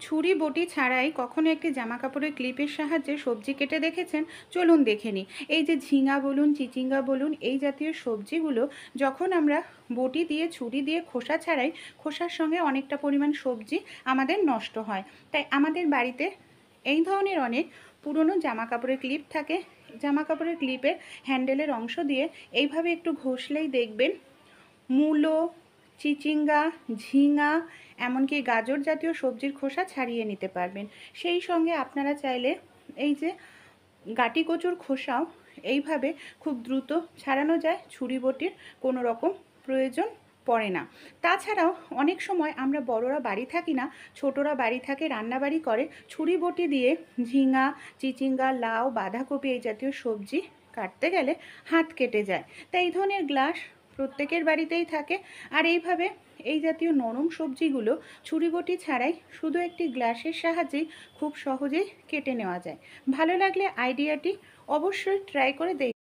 ছুরি বটি ছাড়াই কখনো একটি জামা কাপড়ের ক্লিপের সাহায্যে সবজি কেটে দেখেছেন? চলুন দেখে নিই। এই যে ঝিঙা বলুন, চিচিঙ্গা বলুন, এই জাতীয় সবজিগুলো যখন আমরা বটি দিয়ে ছুরি দিয়ে খোসা ছাড়াই, খোসার সঙ্গে অনেকটা পরিমাণ সবজি আমাদের নষ্ট হয়। তাই আমাদের বাড়িতে এই ধরনের অনেক পুরনো জামা কাপড়ের ক্লিপ থাকে। জামা কাপড়ের ক্লিপের হ্যান্ডেলের অংশ দিয়ে এইভাবে একটু ঘষলেই দেখবেন মূলো, চিচিঙ্গা, ঝিঙা, এমনকি গাজর জাতীয় সবজির খোসা ছাড়িয়ে নিতে পারবেন। সেই সঙ্গে আপনারা চাইলে এই যে গাঁটি কচুর খোসাও এইভাবে খুব দ্রুত ছাড়ানো যায়, ছুরি বটির কোনো রকম প্রয়োজন পড়ে না। তাছাড়াও অনেক সময় আমরা বড়রা বাড়ি থাকি না, ছোটরা বাড়ি থাকে, রান্নাবাড়ি করে, ছুরি বটি দিয়ে ঝিঙা, চিচিঙ্গা, লাউ, বাঁধাকপি এই জাতীয় সবজি কাটতে গেলে হাত কেটে যায়। তাই এই ধরনের গ্লাস প্রত্যেকের বাড়িতেই থাকে। আর এইভাবে এই জাতীয় নরম সবজিগুলো ছুরি বটি ছাড়াই শুধু একটি গ্লাসের সাহায্যেই খুব সহজেই কেটে নেওয়া যায়। ভালো লাগলে আইডিয়াটি অবশ্যই ট্রাই করে দেখুন।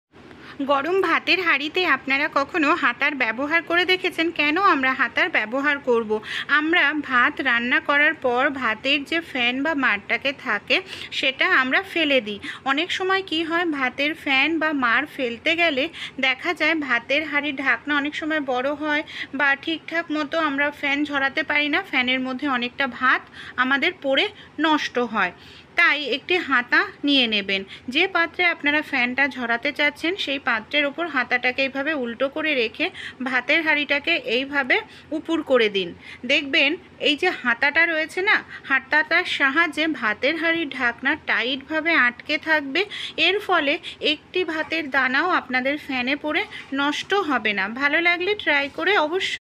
গরম ভাতের হাঁড়িতে আপনারা কখনো হাতার ব্যবহার করে দেখেছেন? কেন আমরা হাতার ব্যবহার করব? আমরা ভাত রান্না করার পর ভাতের যে ফ্যান বা মাড়টাকে থাকে সেটা আমরা ফেলে দিই। অনেক সময় কি হয়, ভাতের ফ্যান বা মাড় ফেলতে গেলে দেখা যায় ভাতের হাঁড়ির ঢাকনা অনেক সময় বড় হয় বা ঠিকঠাক মতো আমরা ফ্যান ঝরাতে পারি না, ফ্যানের মধ্যে অনেকটা ভাত আমাদের পড়ে নষ্ট হয়। তাই একটি হাতা নিয়ে নেবেন। যে পাত্রে আপনারা ফ্যানটা ঝরাতে চাচ্ছেন সেই পাত্রের ওপর হাতাটাকে এইভাবে উল্টো করে রেখে ভাতের হাঁড়িটাকে এইভাবে উপুর করে দিন। দেখবেন এই যে হাতাটা রয়েছে না, হাতাটার সাহায্যে ভাতের হাঁড়ির ঢাকনা টাইটভাবে আটকে থাকবে। এর ফলে একটি ভাতের দানাও আপনাদের ফ্যানে পড়ে নষ্ট হবে না। ভালো লাগলে ট্রাই করে অবশ্যই।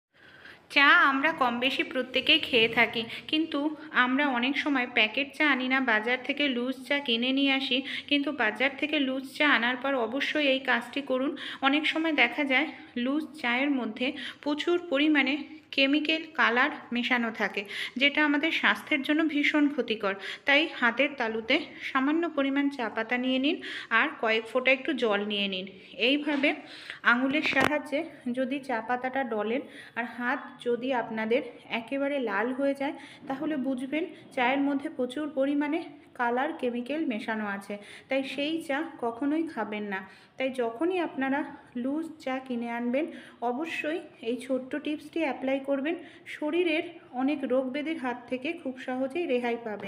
চা আমরা কম বেশি প্রত্যেকেই খেয়ে থাকি, কিন্তু আমরা অনেক সময় প্যাকেট চা আনি না, বাজার থেকে লুজ চা কিনে নিয়ে আসি। কিন্তু বাজার থেকে লুজ চা আনার পর অবশ্যই এই কাজটি করুন। অনেক সময় দেখা যায় লুজ চায়ের মধ্যে প্রচুর পরিমাণে কেমিক্যাল কালার মেশানো থাকে, যেটা আমাদের স্বাস্থ্যের জন্য ভীষণ ক্ষতিকর। তাই হাতের তালুতে সামান্য পরিমাণ চা পাতা নিয়ে নিন আর কয়েক ফোঁটা একটু জল নিয়ে নিন। এইভাবে আঙুলের সাহায্যে যদি চা পাতাটা ডলেন আর হাত যদি আপনাদের একেবারে লাল হয়ে যায়, তাহলে বুঝবেন চায়ের মধ্যে প্রচুর পরিমাণে কালার কেমিক্যাল মেশানো আছে। তাই সেই চা কখনোই খাবেন না। তাই যখনই আপনারা লুজ চা কিনে আনবেন অবশ্যই এই ছোট্ট টিপসটি অ্যাপ্লাই করবেন। শরীরের অনেক রোগ ব্যাধির হাত থেকে খুব সহজেই রেহাই পাবেন।